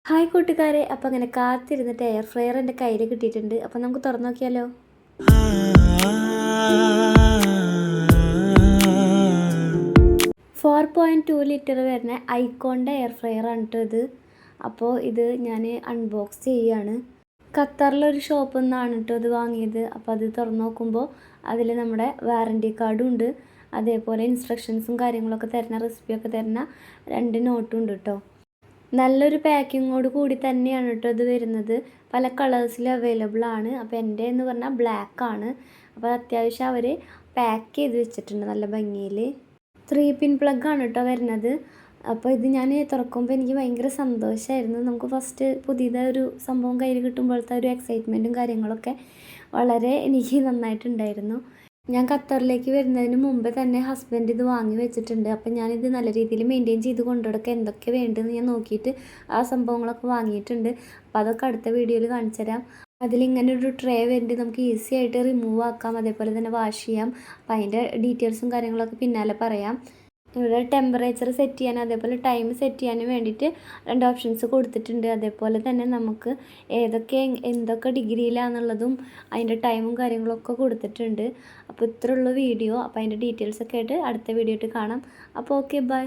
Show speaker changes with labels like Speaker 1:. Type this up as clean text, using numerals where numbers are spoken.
Speaker 1: Hi കൂട്ടുകാരെ, അപ്പോൾ അങ്ങനെ കാത്തിരുന്നിട്ട് എയർ ഫ്രയർ എൻ്റെ കയ്യിൽ കിട്ടിയിട്ടുണ്ട്. അപ്പോൾ നമുക്ക് തുറന്നു നോക്കിയാലോ. 4.2 ലിറ്റർ വരുന്ന ഐക്കോണിൻ്റെ എയർ ഫ്രയറാണ് കേട്ടോ ഇത്. അപ്പോൾ ഇത് ഞാൻ അൺബോക്സ് ചെയ്യുകയാണ്. ഖത്തറിലൊരു ഷോപ്പിൽ നിന്നാണ് കേട്ടോ ഇത് വാങ്ങിയത്. അപ്പോൾ അത് തുറന്നു നോക്കുമ്പോൾ അതിൽ നമ്മുടെ വാറൻറ്റി കാർഡും ഉണ്ട്, അതേപോലെ ഇൻസ്ട്രക്ഷൻസും കാര്യങ്ങളൊക്കെ തരുന്ന, റെസിപ്പിയൊക്കെ തരുന്ന 2 നോട്ടും ഉണ്ട് കേട്ടോ. നല്ലൊരു പാക്കിങ്ങോട് കൂടി തന്നെയാണ് കേട്ടോ ഇത് വരുന്നത്. പല കളേഴ്സിൽ അവൈലബിൾ ആണ്. അപ്പോൾ എൻ്റെ എന്ന് പറഞ്ഞാൽ ബ്ലാക്ക് ആണ്. അപ്പോൾ അത്യാവശ്യം അവർ പാക്ക് ചെയ്ത് വെച്ചിട്ടുണ്ട് നല്ല ഭംഗിയിൽ. 3 പിൻ പ്ലഗ് ആണ് കേട്ടോ വരുന്നത്. അപ്പോൾ ഇത് ഞാൻ തുറക്കുമ്പോൾ എനിക്ക് ഭയങ്കര സന്തോഷമായിരുന്നു. നമുക്ക് ഫസ്റ്റ് പുതിയതൊരു സംഭവം കയ്യിൽ കിട്ടുമ്പോഴത്തെ ഒരു എക്സൈറ്റ്മെൻറ്റും കാര്യങ്ങളൊക്കെ വളരെ എനിക്ക് നന്നായിട്ടുണ്ടായിരുന്നു. ഞാൻ ഖത്തറിലേക്ക് വരുന്നതിന് മുമ്പ് തന്നെ ഹസ്ബൻഡ് ഇത് വാങ്ങി വെച്ചിട്ടുണ്ട്. അപ്പം ഞാനിത് നല്ല രീതിയിൽ മെയിൻറ്റെയിൻ ചെയ്ത് കൊണ്ടുനടക്കുക, എന്തൊക്കെ വേണ്ടതെന്ന് ഞാൻ നോക്കിയിട്ട് ആ സംഭവങ്ങളൊക്കെ വാങ്ങിയിട്ടുണ്ട്. അപ്പോൾ അതൊക്കെ അടുത്ത വീഡിയോയിൽ കാണിച്ചു തരാം. അതിലിങ്ങനെ ഒരു ട്രേ വരുന്നുണ്ട്, നമുക്ക് ഈസി ആയിട്ട് റിമൂവ് ആക്കാം, അതേപോലെ തന്നെ വാഷ് ചെയ്യാം. അപ്പോൾ അതിൻ്റെ ഡീറ്റെയിൽസും കാര്യങ്ങളൊക്കെ പിന്നാലെ പറയാം. ഇവിടെ ടെമ്പറേച്ചർ സെറ്റ് ചെയ്യാൻ, അതേപോലെ ടൈം സെറ്റ് ചെയ്യാനും വേണ്ടിയിട്ട് 2 ഓപ്ഷൻസ് കൊടുത്തിട്ടുണ്ട്. അതേപോലെ തന്നെ നമുക്ക് എന്തൊക്കെ ഡിഗ്രിയിലാണെന്നുള്ളതും അതിൻ്റെ ടൈമും കാര്യങ്ങളൊക്കെ കൊടുത്തിട്ടുണ്ട്. അപ്പോൾ ഇത്രയുള്ള വീഡിയോ. അപ്പോൾ അതിൻ്റെ ഡീറ്റെയിൽസൊക്കെ ആയിട്ട് അടുത്ത വീഡിയോ ആയിട്ട് കാണാം. അപ്പോൾ ഓക്കെ, ബൈ.